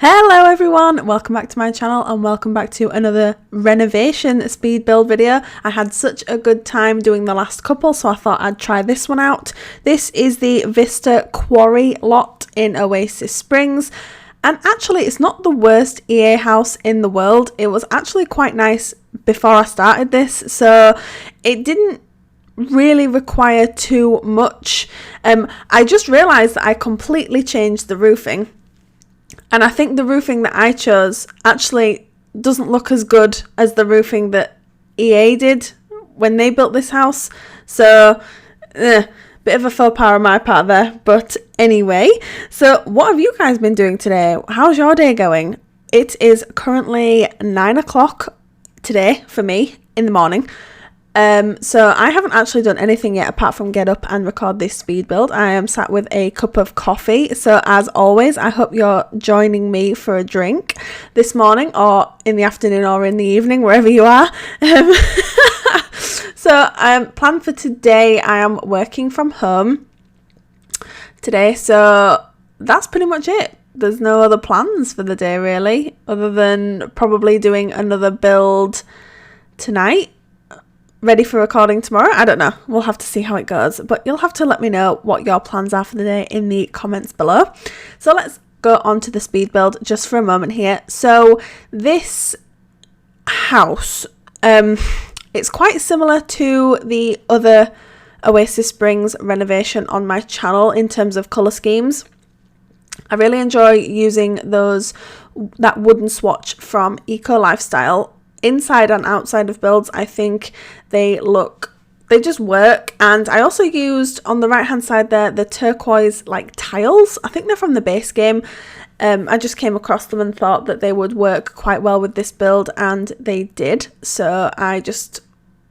Hello everyone, welcome back to my channel and welcome back to another renovation speed build video. I had such a good time doing the last couple, so I thought I'd try this one out. This is the Vista Quarry lot in Oasis Springs, and actually it's not the worst EA house in the world. It was actually quite nice before I started this, so it didn't really require too much. I just realised that I completely changed the roofing. And I think the roofing that I chose actually doesn't look as good as the roofing that EA did when they built this house. So, bit of a faux pas on my part there. But anyway, so what have you guys been doing today? How's your day going? It is currently 9 o'clock today for me in the morning. So I haven't actually done anything yet apart from get up and record this speed build. I am sat with a cup of coffee. So as always, I hope you're joining me for a drink this morning or in the afternoon or in the evening, wherever you are. So plan for today, I am working from home today. So that's pretty much it. There's no other plans for the day really, other than probably doing another build tonight. Ready for recording tomorrow? I don't know. We'll have to see how it goes. But you'll have to let me know what your plans are for the day in the comments below. So let's go on to the speed build just for a moment here. So this house, it's quite similar to the other Oasis Springs renovation on my channel in terms of colour schemes. I really enjoy using that wooden swatch from Eco Lifestyle. Inside and outside of builds, I think they just work. And I also used on the right hand side there the turquoise like tiles. I think they're from the base game. I just came across them and thought that they would work quite well with this build, and they did, so I just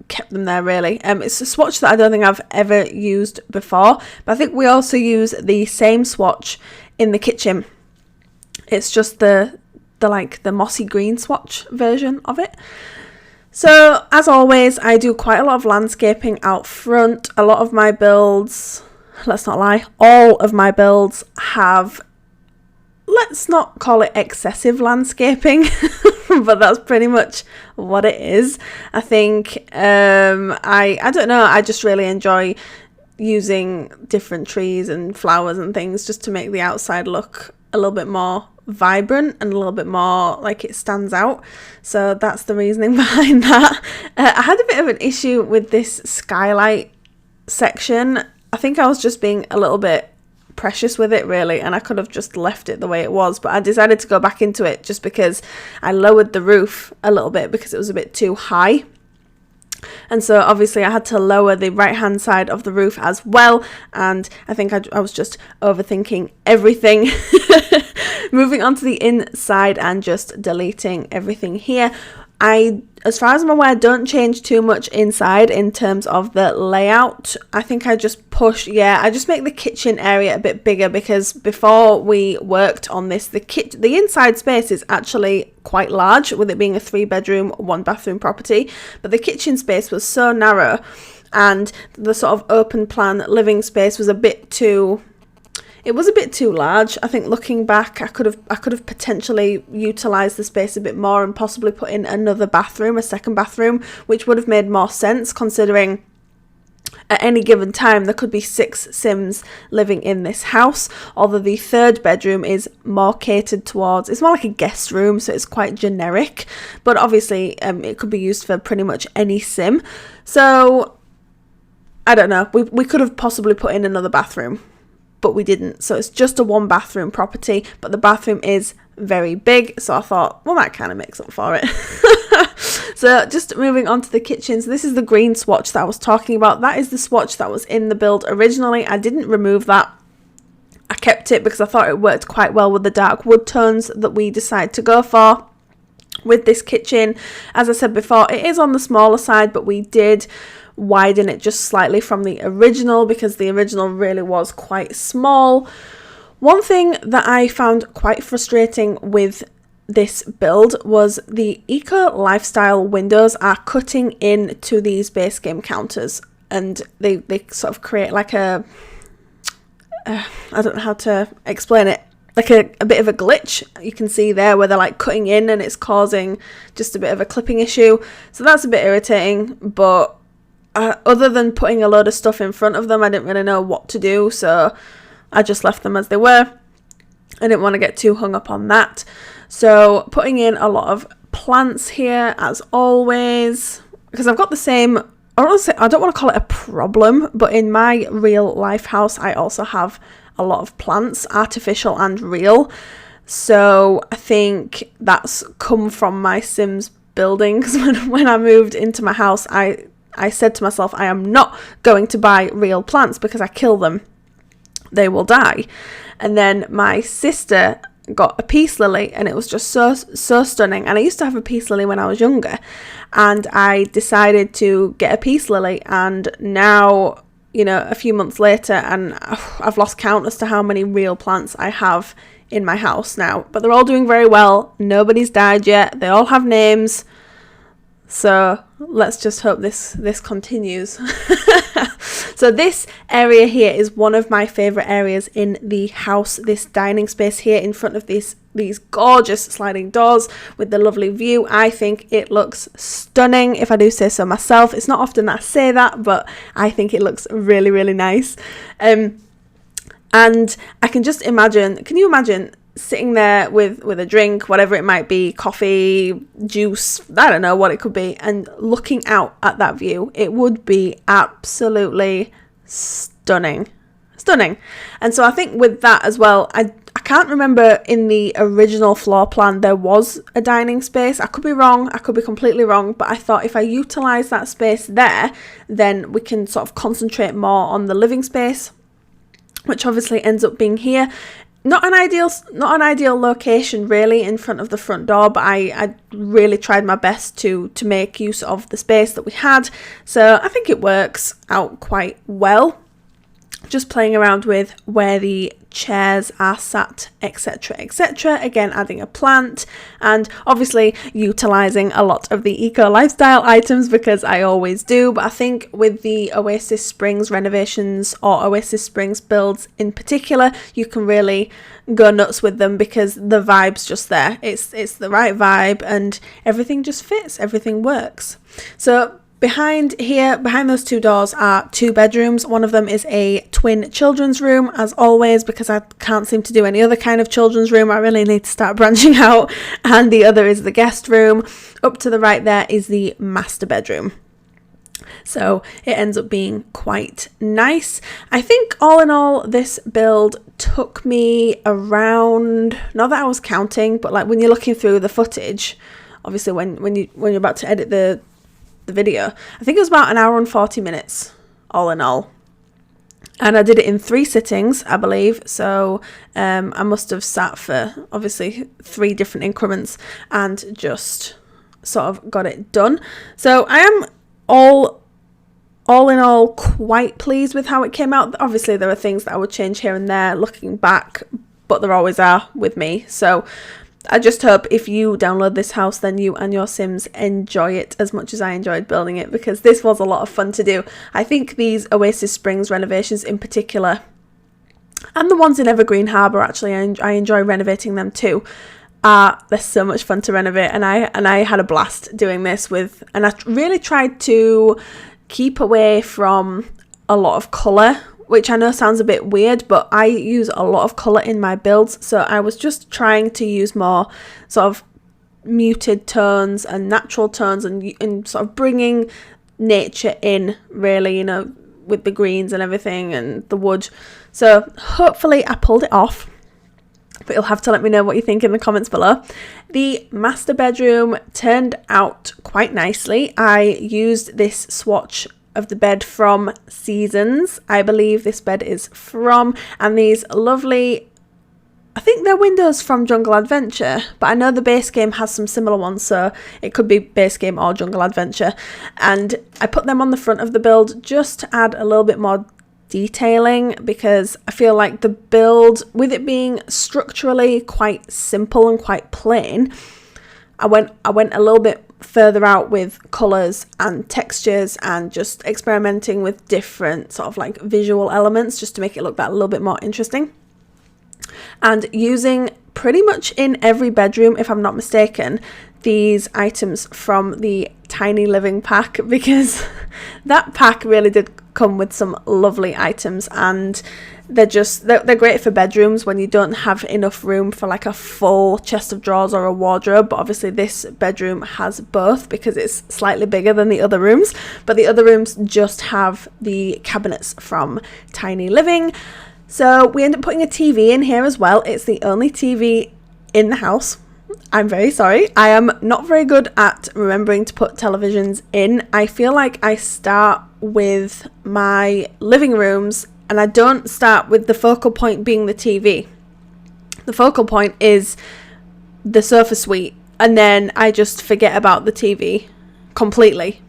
kept them there really. It's a swatch that I don't think I've ever used before, but I think we also use the same swatch in the kitchen. It's just the mossy green swatch version of it. So as always, I do quite a lot of landscaping out front. A lot of my builds, let's not lie, all of my builds have, let's not call it excessive landscaping, but that's pretty much what it is. I think I don't know, I just really enjoy using different trees and flowers and things just to make the outside look a little bit more vibrant and a little bit more like it stands out. So that's the reasoning behind that. I had a bit of an issue with this skylight section. I think I was just being a little bit precious with it really, and I could have just left it the way it was, but I decided to go back into it just because I lowered the roof a little bit because it was a bit too high. And so obviously I had to lower the right hand side of the roof as well, and I think I was just overthinking everything. Moving on to the inside and just deleting everything here. As far as I'm aware, don't change too much inside in terms of the layout. I think I just I just make the kitchen area a bit bigger, because before we worked on this, the inside space is actually quite large, with it being a 3-bedroom, 1-bathroom property, but the kitchen space was so narrow, and the sort of open plan living space was a bit too large. I think looking back, I could have potentially utilised the space a bit more and possibly put in another bathroom, a second bathroom, which would have made more sense considering at any given time there could be 6 Sims living in this house, although the 3rd bedroom is more catered towards, it's more like a guest room, so it's quite generic, but obviously it could be used for pretty much any Sim. So I don't know, we could have possibly put in another bathroom, but we didn't. So it's just a 1-bathroom property, but the bathroom is very big, so I thought, well, that kind of makes up for it. So just moving on to the kitchen. So this is the green swatch that I was talking about. That is the swatch that was in the build originally. I didn't remove that. I kept it because I thought it worked quite well with the dark wood tones that we decided to go for with this kitchen. As I said before, it is on the smaller side, but we did widen it just slightly from the original because the original really was quite small. One thing that I found quite frustrating with this build was the Eco Lifestyle windows are cutting into these base game counters, and they sort of create like a I don't know how to explain it. like a bit of a glitch. You can see there where they're like cutting in and it's causing just a bit of a clipping issue. So that's a bit irritating, but other than putting a load of stuff in front of them, I didn't really know what to do. So I just left them as they were. I didn't want to get too hung up on that. So putting in a lot of plants here as always, because I've got the same, I don't want to call it a problem, but in my real life house, I also have a lot of plants, artificial and real. So I think that's come from my Sims building, because when I moved into my house, I said to myself, I am not going to buy real plants because I kill them, they will die. And then my sister got a peace lily, and it was just so stunning. And I used to have a peace lily when I was younger, and I decided to get a peace lily, and now, you know, a few months later, and I've lost count as to how many real plants I have in my house now, but they're all doing very well. Nobody's died yet. They all have names. So let's just hope this continues. So this area here is one of my favorite areas in the house. This dining space here in front of these gorgeous sliding doors with the lovely view. I think it looks stunning, if I do say so myself. It's not often that I say that, but I think it looks really, really nice. And I can just imagine, can you imagine sitting there with a drink, whatever it might be, coffee, juice, I don't know what it could be, and looking out at that view? It would be absolutely stunning. And so I think with that as well, I can't remember in the original floor plan there was a dining space. I could be wrong, I could be completely wrong, but I thought if I utilise that space there, then we can sort of concentrate more on the living space, which obviously ends up being here. Not an ideal location really in front of the front door, but I really tried my best to make use of the space that we had. So I think it works out quite well. Just playing around with where the chairs are sat, etc, etc. Again, adding a plant, and obviously utilising a lot of the eco lifestyle items, because I always do. But I think with the Oasis Springs renovations, or Oasis Springs builds in particular, you can really go nuts with them, because the vibe's just there. It's the right vibe, and everything just fits, everything works. So behind those two doors are two bedrooms. One of them is a twin children's room, as always, because I can't seem to do any other kind of children's room. I really need to start branching out. And the other is the guest room. Up to the right there is the master bedroom. So it ends up being quite nice. I think all in all, this build took me around, not that I was counting, but like when you're looking through the footage, obviously when you're about to edit the video, I think it was about an hour and 40 minutes all in all, and I did it in 3 sittings, I believe. So I must have sat for obviously 3 different increments and just sort of got it done. So I am all in all quite pleased with how it came out. Obviously there are things that I would change here and there looking back, but there always are with me. So I just hope if you download this house, then you and your Sims enjoy it as much as I enjoyed building it, because this was a lot of fun to do. I think these Oasis Springs renovations in particular, and the ones in Evergreen Harbour, actually, I enjoy renovating them too. They're so much fun to renovate, and I had a blast doing this and I really tried to keep away from a lot of colour, which I know sounds a bit weird, but I use a lot of colour in my builds. So I was just trying to use more sort of muted tones and natural tones, and sort of bringing nature in, really, you know, with the greens and everything and the wood. So hopefully I pulled it off, but you'll have to let me know what you think in the comments below. The master bedroom turned out quite nicely. I used this swatch of the bed from Seasons, I believe this bed is from, and these lovely, I think they're windows from Jungle Adventure, but I know the base game has some similar ones, so it could be base game or Jungle Adventure. And I put them on the front of the build just to add a little bit more detailing, because I feel like the build, with it being structurally quite simple and quite plain, I went a little bit further out with colours and textures, and just experimenting with different sort of like visual elements just to make it look that a little bit more interesting. and using pretty much in every bedroom, if I'm not mistaken, these items from the Tiny Living pack, because that pack really did come with some lovely items, and they're great for bedrooms when you don't have enough room for like a full chest of drawers or a wardrobe. But obviously this bedroom has both because it's slightly bigger than the other rooms, but the other rooms just have the cabinets from Tiny Living. So we end up putting a TV in here as well. It's the only TV in the house. I'm very sorry. I am not very good at remembering to put televisions in. I feel like I start with my living rooms and I don't start with the focal point being the TV. The focal point is the sofa suite, and then I just forget about the TV completely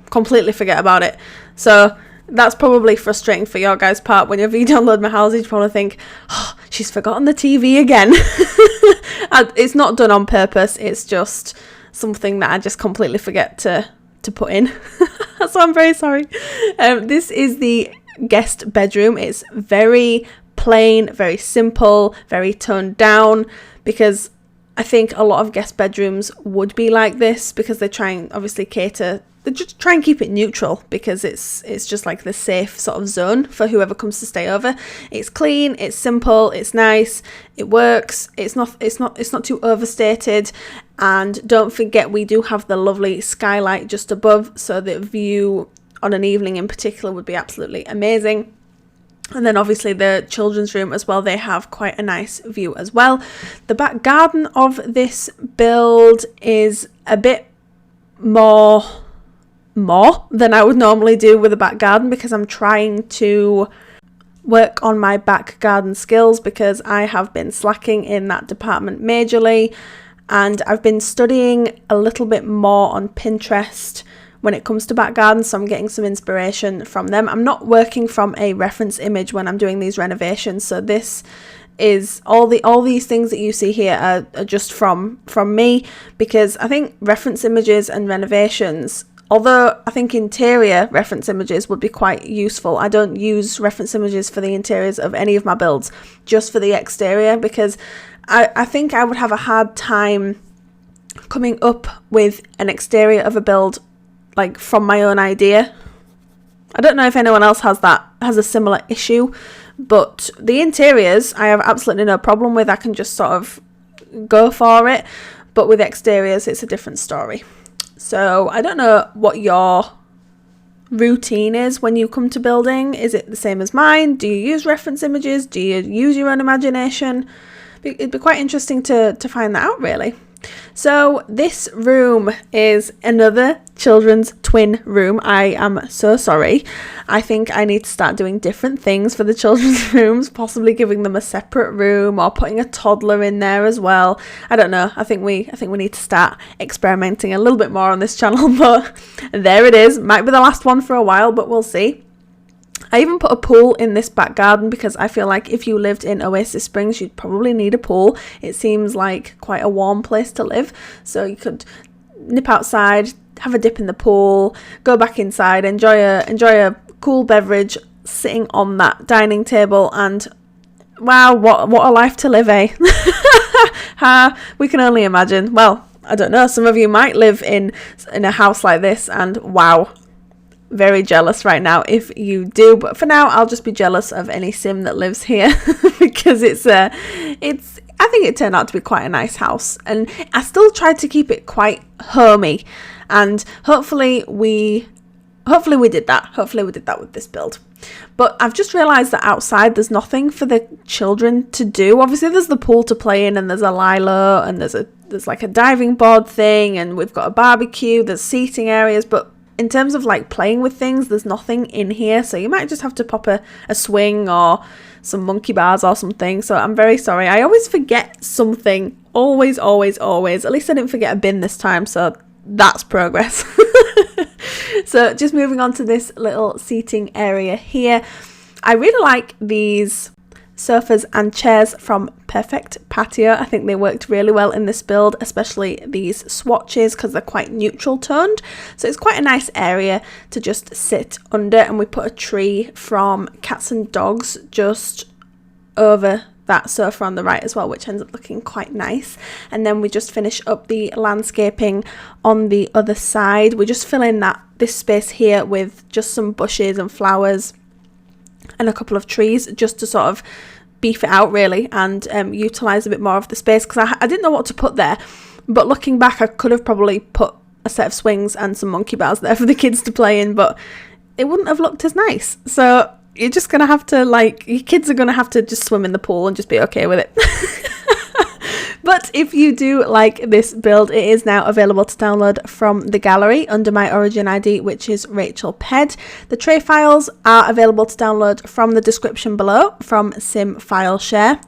forget about it. So that's probably frustrating for your guys' part. Whenever you download my house, you probably think, oh, she's forgotten the TV again. It's not done on purpose. It's just something that I just completely forget to put in. So I'm very sorry. This is the guest bedroom. It's very plain, very simple, very toned down, because I think a lot of guest bedrooms would be like this, because they try and obviously they just try and keep it neutral, because it's just like the safe sort of zone for whoever comes to stay over. It's clean, it's simple, it's nice, it works, it's not too overstated. And don't forget, we do have the lovely skylight just above, so the view on an evening in particular would be absolutely amazing. And then obviously the children's room as well, they have quite a nice view as well. The back garden of this build is a bit more than I would normally do with a back garden, because I'm trying to work on my back garden skills, because I have been slacking in that department majorly, and I've been studying a little bit more on Pinterest when it comes to back gardens, so I'm getting some inspiration from them. I'm not working from a reference image when I'm doing these renovations, so this is all these things that you see here are just from me, because I think reference images and renovations, although I think interior reference images would be quite useful, I don't use reference images for the interiors of any of my builds, just for the exterior, because I think I would have a hard time coming up with an exterior of a build like from my own idea. I don't know if anyone else has a similar issue, but the interiors I have absolutely no problem with. I can just sort of go for it, but with exteriors it's a different story. So I don't know what your routine is when you come to building. Is it the same as mine? Do you use reference images? Do you use your own imagination? It'd be quite interesting to find that out, really. So this room is another children's twin room. I am so sorry. I think I need to start doing different things for the children's rooms, possibly giving them a separate room or putting a toddler in there as well. I don't know. I think we need to start experimenting a little bit more on this channel, but there it is. Might be the last one for a while, but we'll see. I even put a pool in this back garden because I feel like if you lived in Oasis Springs, you'd probably need a pool. It seems like quite a warm place to live. So you could nip outside, have a dip in the pool, go back inside, enjoy a cool beverage sitting on that dining table, and wow, what a life to live, eh? We can only imagine. Well, I don't know, some of you might live in a house like this, and wow, very jealous right now if you do, but for now I'll just be jealous of any sim that lives here because I think it turned out to be quite a nice house, and I still tried to keep it quite homey, and hopefully we did that. Hopefully we did that with this build. But I've just realised that outside there's nothing for the children to do. Obviously there's the pool to play in, and there's a lilo, and there's like a diving board thing, and we've got a barbecue, there's seating areas, but in terms of like playing with things, there's nothing in here, so you might just have to pop a swing or some monkey bars or something. So I'm very sorry. I always forget something. Always. At least I didn't forget a bin this time, so that's progress. So just moving on to this little seating area here. I really like these sofas and chairs from Perfect Patio. I think they worked really well in this build, especially these swatches, because they're quite neutral toned, so it's quite a nice area to just sit under. And we put a tree from Cats and Dogs just over that sofa on the right as well, which ends up looking quite nice. And then we just finish up the landscaping on the other side. We just fill in this space here with just some bushes and flowers and a couple of trees, just to sort of beef it out really, and utilize a bit more of the space, because I didn't know what to put there, but looking back I could have probably put a set of swings and some monkey bars there for the kids to play in, but it wouldn't have looked as nice. So you're just gonna have to, like, your kids are gonna have to just swim in the pool and just be okay with it. But if you do like this build, it is now available to download from the gallery under my Origin ID, which is RachelPedd. The tray files are available to download from the description below from Sim File Share.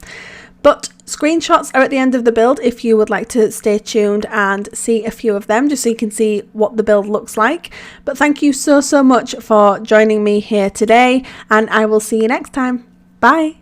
But screenshots are at the end of the build if you would like to stay tuned and see a few of them, just so you can see what the build looks like. But thank you so much for joining me here today, and I will see you next time. Bye!